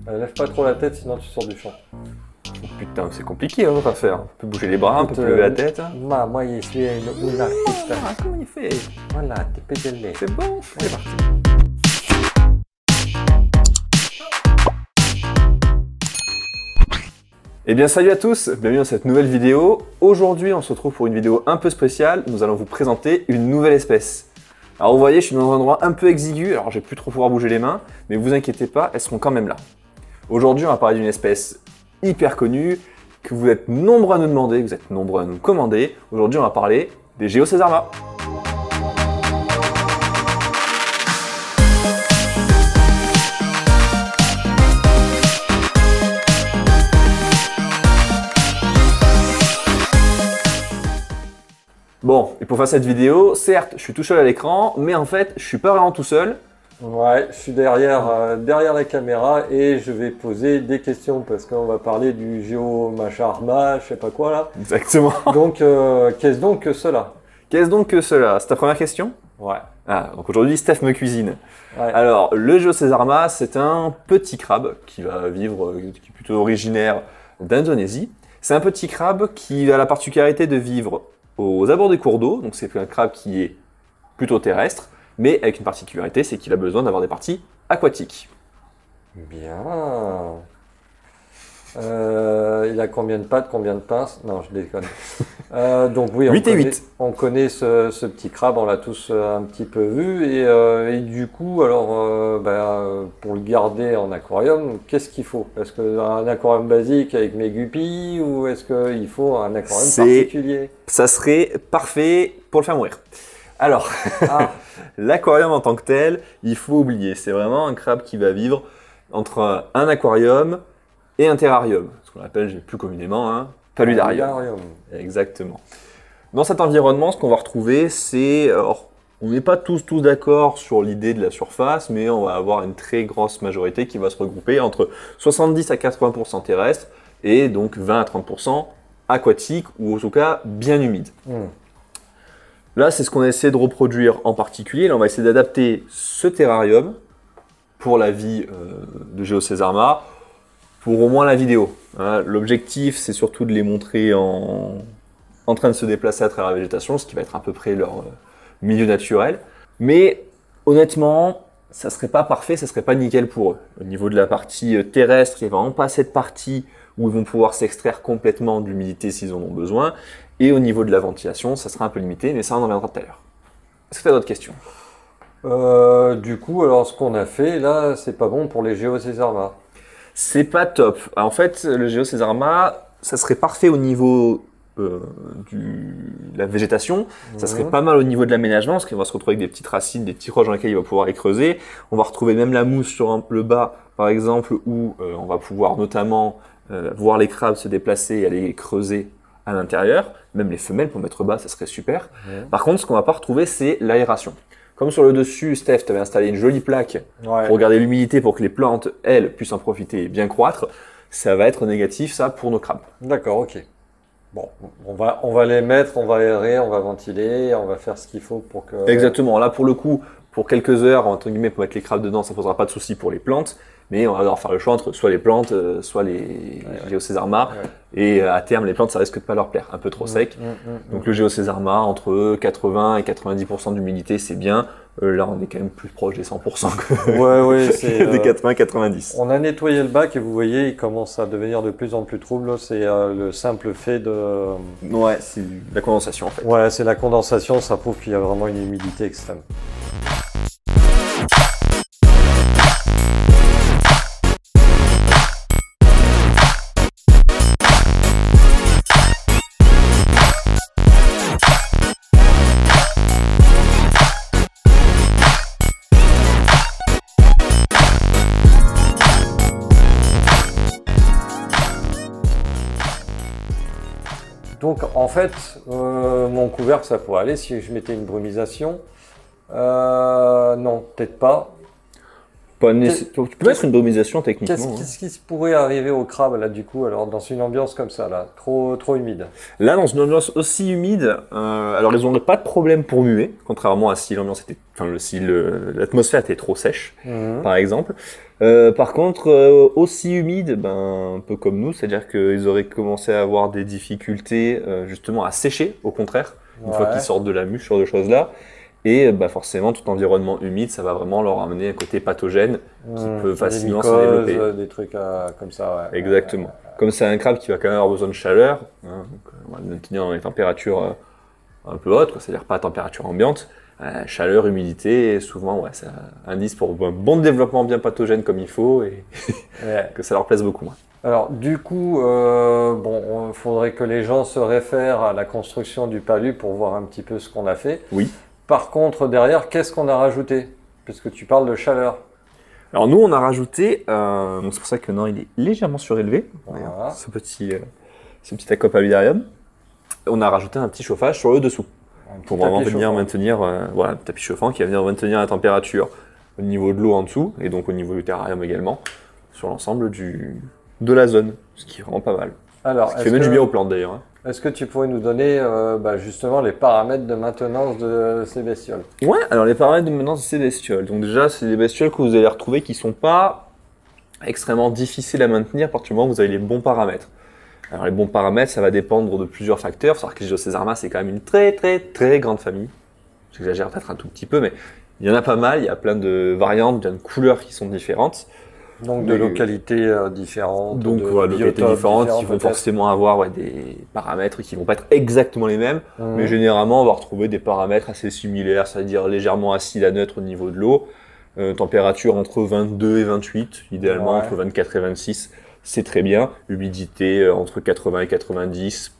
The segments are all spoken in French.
Lève pas trop la tête, sinon tu sors du champ. Oh, putain, c'est compliqué hein, à faire. On peut bouger les bras, un peu lever la tête. Moi, je suis une artiste. Comment il fait? Voilà, t'es pédalé. C'est bon, c'est parti. Eh bien salut à tous, bienvenue dans cette nouvelle vidéo. Aujourd'hui on se retrouve pour une vidéo un peu spéciale, nous allons vous présenter une nouvelle espèce. Alors vous voyez, je suis dans un endroit un peu exigu, alors je vais plus trop pouvoir bouger les mains, mais vous inquiétez pas, elles seront quand même là. Aujourd'hui on va parler d'une espèce hyper connue, que vous êtes nombreux à nous demander, que vous êtes nombreux à nous commander. Aujourd'hui on va parler des Geocesarma. Bon, et pour faire cette vidéo, certes, je suis tout seul à l'écran, mais en fait, je suis pas vraiment tout seul. Ouais, je suis derrière la caméra et je vais poser des questions parce qu'on va parler du Geocesarma, je sais pas quoi là. Exactement. Donc, qu'est-ce donc que cela? Qu'est-ce donc que cela? C'est ta première question? Ouais. Ah, donc aujourd'hui, Steph me cuisine. Ouais. Alors, le Geocesarma, c'est un petit crabe qui va vivre, qui est plutôt originaire d'Indonésie. C'est un petit crabe qui a la particularité de vivre aux abords des cours d'eau, donc c'est un crabe qui est plutôt terrestre, mais avec une particularité, c'est qu'il a besoin d'avoir des parties aquatiques. Bien. Il a combien de pattes, combien de pinces? Non, je déconne. Donc oui, 8 et 8. On connaît ce petit crabe, on l'a tous un petit peu vu. Et du coup, alors, pour le garder en aquarium, qu'est-ce qu'il faut? Est-ce qu'un aquarium basique avec mes guppies ou est-ce qu'il faut un aquarium particulier? Ça serait parfait pour le faire mourir. Alors, l'aquarium en tant que tel, il faut oublier. C'est vraiment un crabe qui va vivre entre un aquarium et un terrarium, ce qu'on appelle plus communément un paludarium. Exactement. Dans cet environnement, ce qu'on va retrouver, c'est... on n'est pas tous d'accord sur l'idée de la surface, mais on va avoir une très grosse majorité qui va se regrouper entre 70 à 80% terrestre et donc 20 à 30% aquatique ou en tout cas bien humide. Là, c'est ce qu'on essaie de reproduire en particulier. Là, on va essayer d'adapter ce terrarium pour la vie de Geocesarma, pour au moins la vidéo. Hein. L'objectif, c'est surtout de les montrer en train de se déplacer à travers la végétation, ce qui va être à peu près leur milieu naturel. Mais honnêtement, ça serait pas parfait, ça serait pas nickel pour eux. Au niveau de la partie terrestre, il n'y a vraiment pas cette partie où ils vont pouvoir s'extraire complètement de l'humidité s'ils en ont besoin. Et au niveau de la ventilation, ça sera un peu limité, mais ça on en reviendra tout à l'heure. Est-ce que tu as d'autres questions? Du coup, alors ce qu'on a fait là, c'est pas bon pour les Geocesarma. C'est pas top. En fait, le Geocesarma, ça serait parfait au niveau de la végétation. Ça serait pas mal au niveau de l'aménagement, parce qu'on va se retrouver avec des petites racines, des petits roches dans lesquelles il va pouvoir les creuser. On va retrouver même la mousse sur le bas, par exemple, où on va pouvoir notamment voir les crabes se déplacer et aller creuser à l'intérieur. Même les femelles pour mettre bas, ça serait super. Par contre, ce qu'on va pas retrouver, c'est l'aération. Comme sur le dessus, Steph, tu avais installé une jolie plaque pour garder l'humidité pour que les plantes, elles, puissent en profiter et bien croître. Ça va être négatif, ça, pour nos crabes. D'accord, ok. Bon, on va les mettre, on va aérer, on va ventiler, on va faire ce qu'il faut pour que... Exactement. Là, pour le coup, pour quelques heures, entre guillemets, pour mettre les crabes dedans, ça ne posera pas de souci pour les plantes. Mais on va devoir faire le choix entre soit les plantes, soit les Geocesarma. Et à terme, les plantes, ça risque de pas leur plaire. Un peu trop sec. Donc le Geocesarma, entre 80 et 90% d'humidité, c'est bien. Là, on est quand même plus proche des 100% que c'est des 80-90. On a nettoyé le bac et vous voyez, il commence à devenir de plus en plus trouble. C'est le simple fait de... Ouais, c'est la condensation en fait. Ouais, c'est la condensation, ça prouve qu'il y a vraiment une humidité extrême. Donc en fait, mon couvercle ça pourrait aller si je mettais une brumisation. Non, peut-être pas. Tu peux mettre une brumisation techniquement. Qu'est-ce qui pourrait arriver au crabe là du coup, alors dans une ambiance comme ça là, trop humide? Là, dans une ambiance aussi humide, alors ils n'ont pas de problème pour muer, contrairement à si l'ambiance était, enfin si l'atmosphère était trop sèche, par exemple. Par contre, aussi humide, ben, un peu comme nous, c'est-à-dire qu'ils auraient commencé à avoir des difficultés justement à sécher, au contraire, une fois qu'ils sortent de la mûche, sur de choses-là. Et bah, forcément, tout environnement humide, ça va vraiment leur amener un côté pathogène qui peut facilement se développer. Des trucs comme ça, ouais. Exactement. Comme c'est un crabe qui va quand même avoir besoin de chaleur, hein, donc, on va le maintenir dans les températures un peu hautes, c'est-à-dire pas à température ambiante. Chaleur, humidité, et souvent, ouais, c'est un indice pour un bon développement bien pathogène comme il faut et que ça leur plaise beaucoup moins. Alors, du coup, bon, il faudrait que les gens se réfèrent à la construction du palu pour voir un petit peu ce qu'on a fait. Oui. Par contre, derrière, qu'est-ce qu'on a rajouté? Puisque tu parles de chaleur. Alors nous, on a rajouté, donc c'est pour ça que non, il est légèrement surélevé, Voilà. ce petit aquapaludarium. On a rajouté un petit chauffage sur le dessous pour vraiment venir maintenir, voilà, un tapis chauffant qui va venir maintenir la température au niveau de l'eau en dessous et donc au niveau du terrarium également sur l'ensemble de la zone, ce qui est vraiment pas mal. Alors, ce qui fait même du bien aux plantes d'ailleurs. Hein. Est-ce que tu pourrais nous donner justement les paramètres de maintenance de ces bestioles? Ouais, alors les paramètres de maintenance de ces bestioles. Donc déjà, c'est des bestioles que vous allez retrouver qui sont pas extrêmement difficiles à maintenir à partir du moment où vous avez les bons paramètres. Alors les bons paramètres, ça va dépendre de plusieurs facteurs. Il faut savoir que les Gyocésarma, c'est quand même une très grande famille. J'exagère peut-être un tout petit peu, mais il y en a pas mal. Il y a plein de variantes, plein de couleurs qui sont différentes. Donc de localités différentes. Donc de localités différentes qui vont forcément avoir des paramètres qui vont pas être exactement les mêmes. Mais généralement, on va retrouver des paramètres assez similaires, c'est-à-dire légèrement acide à neutre au niveau de l'eau. Température entre 22 et 28, idéalement entre 24 et 26. C'est très bien. Humidité entre 80 et 90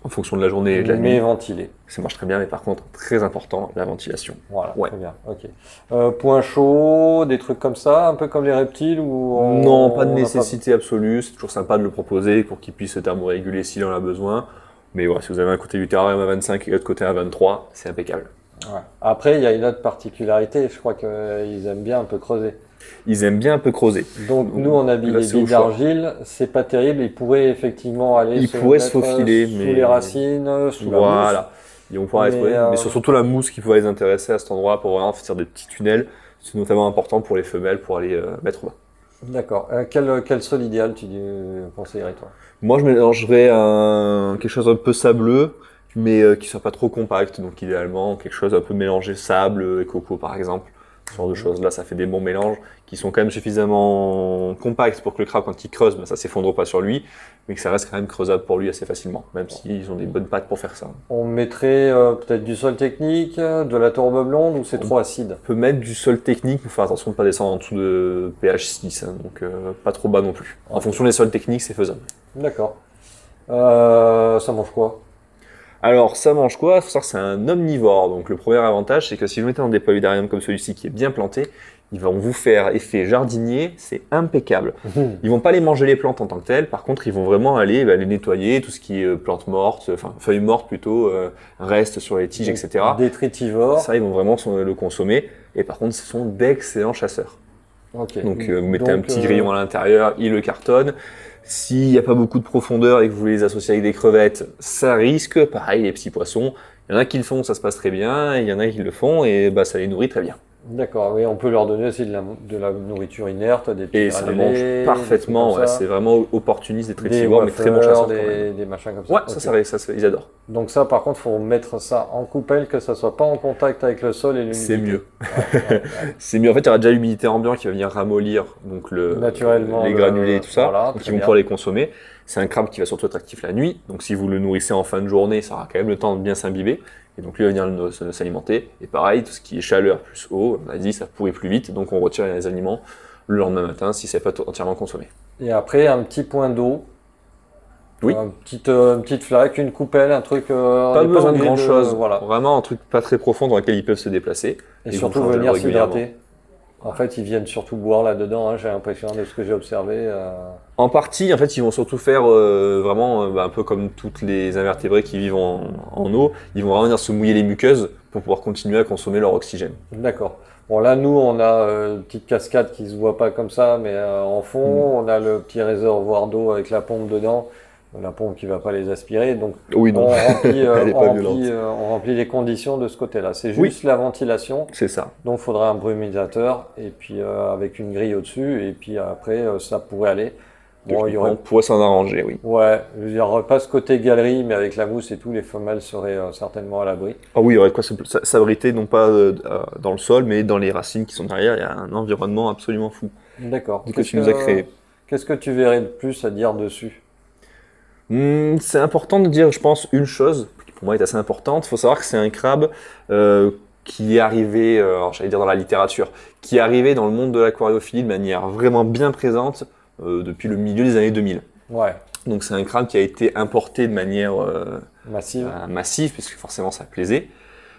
en fonction de la journée et de la nuit. Mais ventilé. Ça marche très bien, mais par contre, très important, la ventilation. Voilà, très bien. Ok. Point chaud, des trucs comme ça, un peu comme les reptiles ou non, pas de nécessité absolue. C'est toujours sympa de le proposer pour qu'il puisse se thermoréguler s'il en a besoin. Mais voilà, si vous avez un côté du terrarium à 25 et l'autre côté à 23, c'est impeccable. Ouais. Après, il y a une autre particularité. Je crois qu'ils aiment bien un peu creuser. Ils aiment bien un peu creuser. Donc nous, on a mis les billes d'argile, c'est pas terrible, ils pourraient effectivement aller se faufiler sous les racines, sous la mousse. Ils vont pouvoir mais c'est surtout la mousse qui pourrait les intéresser à cet endroit pour vraiment faire des petits tunnels. C'est notamment important pour les femelles pour aller mettre bas. D'accord. Quel sol idéal tu conseillerais toi? Moi, je mélangerais quelque chose un peu sableux, mais qui soit pas trop compact. Donc idéalement, quelque chose un peu mélangé sable et coco par exemple. Ce genre de choses là, ça fait des bons mélanges qui sont quand même suffisamment compacts pour que le crabe, quand il creuse, ça s'effondre pas sur lui, mais que ça reste quand même creusable pour lui assez facilement, même s'ils ont des bonnes pattes pour faire ça. On mettrait peut-être du sol technique, de la tourbe blonde ou c'est trop acide? On peut mettre du sol technique, mais faire attention de ne pas descendre en dessous de pH 6, donc pas trop bas non plus. En fonction des sols techniques, c'est faisable. D'accord. Ça mange quoi? Alors, ça mange quoi? Il faut savoir que c'est un omnivore. Donc, le premier avantage, c'est que si vous mettez dans des paludariums comme celui-ci qui est bien planté, ils vont vous faire effet jardinier, c'est impeccable. Ils vont pas les manger les plantes en tant que telles, par contre, ils vont vraiment aller les nettoyer, tout ce qui est plantes mortes, enfin feuilles mortes plutôt, restes sur les tiges, etc. Détritivores. Ça, ils vont vraiment le consommer. Et par contre, ce sont d'excellents chasseurs. Okay. Donc, vous mettez un petit grillon à l'intérieur, ils le cartonnent. S'il n'y a pas beaucoup de profondeur et que vous voulez les associer avec des crevettes, ça risque. Pareil, les petits poissons. Il y en a qui le font, ça se passe très bien. Et il y en a qui le font et ça les nourrit très bien. D'accord, oui, on peut leur donner aussi de la nourriture inerte, des petits et ça mange parfaitement, c'est vraiment opportuniste, des trétivores, mais très bon chasseur. Des machins comme ça. Ouais, okay. ça, ils adorent. Donc ça, par contre, il faut mettre ça en coupelle, que ça soit pas en contact avec le sol et l'humidité. C'est mieux. C'est mieux. En fait, il y aura déjà l'humidité ambiante qui va venir ramollir donc naturellement les granulés et tout ça, voilà, donc ils vont pouvoir les consommer. C'est un crabe qui va surtout être actif la nuit, donc si vous le nourrissez en fin de journée, ça aura quand même le temps de bien s'imbiber. Et donc lui va venir s'alimenter. Et pareil, tout ce qui est chaleur plus eau, on a dit, ça pourrit plus vite. Donc on retire les aliments le lendemain matin si c'est pas entièrement consommé. Et après, un petit point d'eau. Oui. Une petite flaque, une coupelle, un truc. Pas besoin de grand chose. Voilà. Vraiment un truc pas très profond dans lequel ils peuvent se déplacer. Et surtout venir s'hydrater. En fait, ils viennent surtout boire là-dedans, j'ai l'impression de ce que j'ai observé. En partie, en fait, ils vont surtout faire vraiment un peu comme toutes les invertébrés qui vivent en eau. Ils vont vraiment venir se mouiller les muqueuses pour pouvoir continuer à consommer leur oxygène. D'accord. Bon, là, nous, on a une petite cascade qui se voit pas comme ça, mais en fond, on a le petit réservoir d'eau avec la pompe dedans. la pompe qui va pas les aspirer. Donc Oui, non, on remplit, elle est pas violente. on remplit les conditions de ce côté-là. C'est Oui. juste la ventilation. C'est ça. Donc il faudra un brumisateur et puis avec une grille au-dessus et puis après ça pourrait aller. Bon, il y aurait On pourrait s'en arranger, oui. ouais, il y aurait pas ce côté galerie, mais avec la mousse et tout, les femelles seraient certainement à l'abri. Ah oui, il y aurait de quoi s'abriter, non pas dans le sol, mais dans les racines qui sont derrière. Il y a un environnement absolument fou D'accord. que tu nous as créé. Qu'est-ce que tu verrais de plus à dire dessus? C'est important de dire, je pense, une chose qui pour moi est assez importante. Il faut savoir que c'est un crabe qui est arrivé, alors j'allais dire dans la littérature, qui est arrivé dans le monde de l'aquariophilie de manière vraiment bien présente depuis le milieu des années 2000. Ouais, Donc c'est un crabe qui a été importé de manière massive. massive, puisque forcément ça plaisait.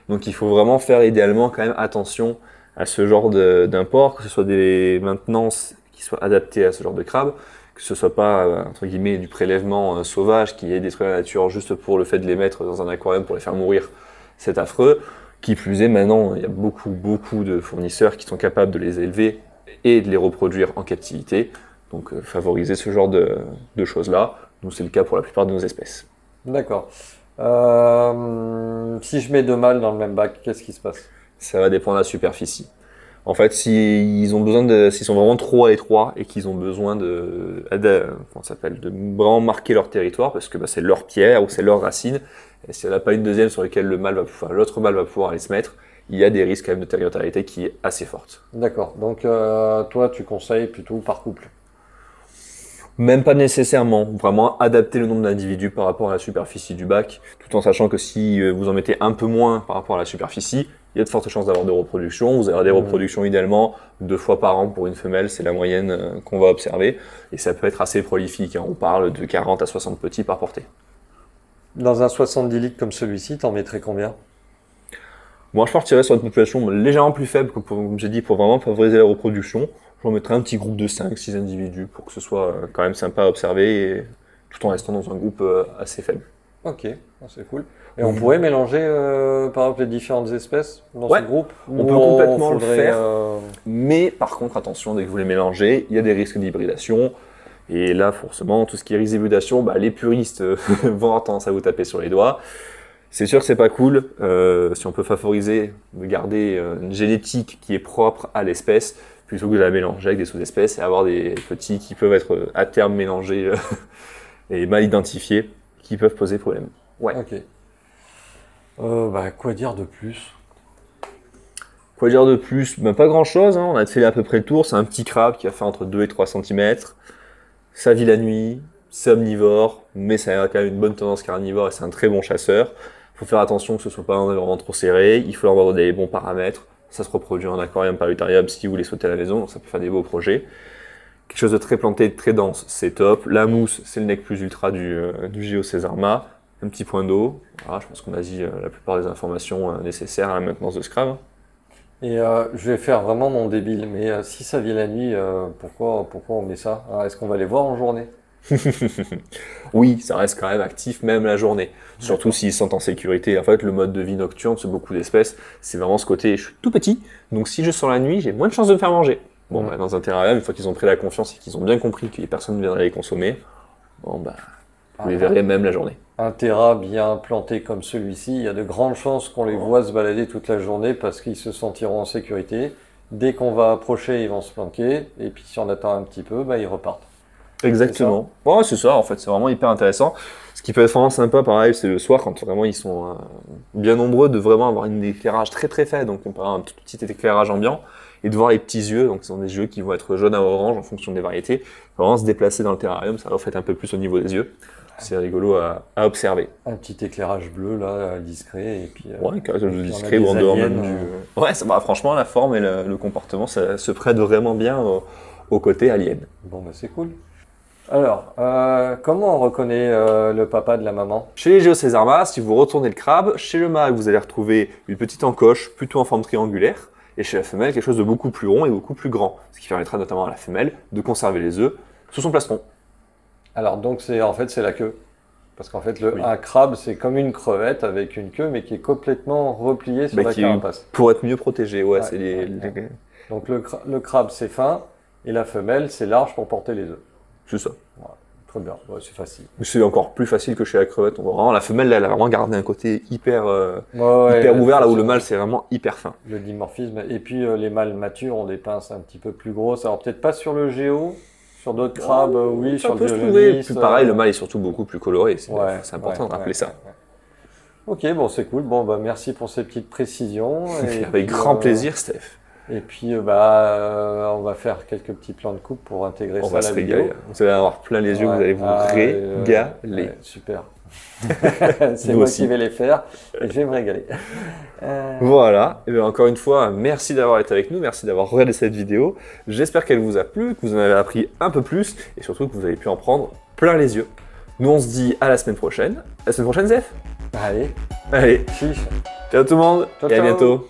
Donc il faut vraiment faire idéalement quand même attention à ce genre d'import, que ce soit des maintenances qui soient adaptées à ce genre de crabe, que ce soit pas entre guillemets du prélèvement sauvage qui est détruit la nature juste pour le fait de les mettre dans un aquarium pour les faire mourir, c'est affreux. Qui plus est, maintenant il y a beaucoup de fournisseurs qui sont capables de les élever et de les reproduire en captivité. Donc favoriser ce genre de choses-là. Nous, c'est le cas pour la plupart de nos espèces. D'accord. Si je mets deux mâles dans le même bac, qu'est-ce qui se passe? Ça va dépendre de la superficie. En fait, s'ils sont vraiment trop à étroit et qu'ils ont besoin comment ça s'appelle, de vraiment marquer leur territoire, parce que c'est leur pierre ou c'est leur racine, et s'il n'y en a pas une deuxième sur laquelle l'autre mâle va pouvoir aller se mettre, il y a des risques quand même de territorialité qui est assez forte. D'accord. Donc toi, tu conseilles plutôt par couple. Même pas nécessairement, vraiment adapter le nombre d'individus par rapport à la superficie du bac, tout en sachant que si vous en mettez un peu moins par rapport à la superficie, il y a de fortes chances d'avoir des reproductions. Vous avez des reproductions idéalement 2 fois par an pour une femelle, c'est la moyenne qu'on va observer, et ça peut être assez prolifique, hein. On parle de 40 à 60 petits par portée. Dans un 70 litres comme celui-ci, t'en mettrais combien? Moi je partirais sur une population légèrement plus faible, comme j'ai dit, pour vraiment favoriser la reproduction. J'en mettrais un petit groupe de 5-6 individus pour que ce soit quand même sympa à observer, et tout en restant dans un groupe assez faible. Ok, c'est cool. Et on pourrait mélanger par exemple les différentes espèces dans ce groupe? On Ou peut complètement le faudrait, faire, mais par contre attention, dès que vous les mélangez, il y a des risques d'hybridation. Et là, forcément, tout ce qui est risque d'hybridation, les puristes vont avoir tendance à vous taper sur les doigts. C'est sûr que c'est pas cool. Si on peut favoriser de garder une génétique qui est propre à l'espèce, plutôt que de la mélanger avec des sous-espèces et avoir des petits qui peuvent être à terme mélangés et mal identifiés, qui peuvent poser problème. Ouais. Ok. Quoi dire de plus? Quoi dire de plus? Pas grand-chose, hein. On a fait à peu près le tour. C'est un petit crabe qui va faire entre 2 et 3 cm. Ça vit la nuit, c'est omnivore, mais ça a quand même une bonne tendance carnivore et c'est un très bon chasseur. Il faut faire attention que ce ne soit pas un environnement trop serré, il faut avoir des bons paramètres. Ça se reproduit en aquarium par utérium si vous voulez sauter à la maison, donc ça peut faire des beaux projets. Quelque chose de très planté, de très dense, c'est top. La mousse, c'est le nec plus ultra du Geocesarma. Un petit point d'eau. Voilà, je pense qu'on a dit la plupart des informations nécessaires à la maintenance de ce crabe. Et je vais faire vraiment mon débile, mais si ça vit la nuit, pourquoi on met ça? Est-ce qu'on va les voir en journée? Oui, ça reste quand même actif même la journée, surtout s'ils sont en sécurité. En fait, le mode de vie nocturne de beaucoup d'espèces, c'est vraiment ce côté, je suis tout petit, donc si je sors la nuit, j'ai moins de chances de me faire manger. Bon, dans un terrarium, une fois qu'ils ont pris la confiance et qu'ils ont bien compris que personne ne viendrait les consommer, vous les verrez même la journée. Un terra bien planté comme celui-ci, il y a de grandes chances qu'on les voit se balader toute la journée parce qu'ils se sentiront en sécurité. Dès qu'on va approcher, ils vont se planquer, et puis si on attend un petit peu, ils repartent. Exactement. Ouais, c'est ça, en fait, c'est vraiment hyper intéressant. Ce qui peut être vraiment sympa, pareil, c'est le soir, quand vraiment ils sont bien nombreux, de vraiment avoir un éclairage très très faible, donc on peut avoir un tout petit éclairage ambiant, et de voir les petits yeux, donc ce sont des yeux qui vont être jaunes à orange en fonction des variétés, vraiment se déplacer dans le terrarium, ça reflète un peu plus au niveau des yeux. C'est rigolo à observer. Un petit éclairage bleu, là, discret, et puis... ouais, discret, ou en dehors même du... Ouais, franchement, la forme et le comportement, ça se prête vraiment bien au côté alien. Bon, c'est cool. Alors, comment on reconnaît le papa de la maman? Chez les Geocesarma, si vous retournez le crabe, chez le mâle, vous allez retrouver une petite encoche, plutôt en forme triangulaire, et chez la femelle, quelque chose de beaucoup plus rond et beaucoup plus grand, ce qui permettra notamment à la femelle de conserver les œufs sous son plastron. Alors, donc, c'est la queue. Parce qu'en fait, un crabe, c'est comme une crevette avec une queue, mais qui est complètement repliée sur la carapace. Pour être mieux protégé, ouais. Donc, le crabe, c'est fin, et la femelle, c'est large pour porter les œufs. C'est ça. Voilà. Très bien, ouais, c'est facile. C'est encore plus facile que chez la crevette. On voit vraiment, la femelle, elle a vraiment gardé un côté hyper, Ouais, hyper ouvert, là où sûr. le mâle, c'est vraiment hyper fin. Le dimorphisme. Et puis les mâles matures ont des pinces un petit peu plus grosses. Alors peut-être pas sur le géo, sur d'autres crabes, oui, Ça sur peut le se trouver. Diogenes. Puis pareil, le mâle est surtout beaucoup plus coloré. C'est Ouais, important de rappeler ça. ouais. Ok, bon, c'est cool. Bon, bah, merci pour ces petites précisions. Et Avec puis, grand plaisir, Steph. Et puis, on va faire quelques petits plans de coupe pour intégrer On ça va à se la régaler. vidéo. Vous allez avoir plein les yeux, vous allez vous régaler. Ouais, super. C'est Nous moi aussi. qui vais les faire et je vais me régaler. Voilà, et bien encore une fois, merci d'avoir été avec nous, merci d'avoir regardé cette vidéo. J'espère qu'elle vous a plu, que vous en avez appris un peu plus, et surtout que vous avez pu en prendre plein les yeux. Nous, on se dit à la semaine prochaine. À la semaine prochaine, Zef. Allez, Allez, chiche. ciao tout le monde, Ciao, et à ciao. bientôt.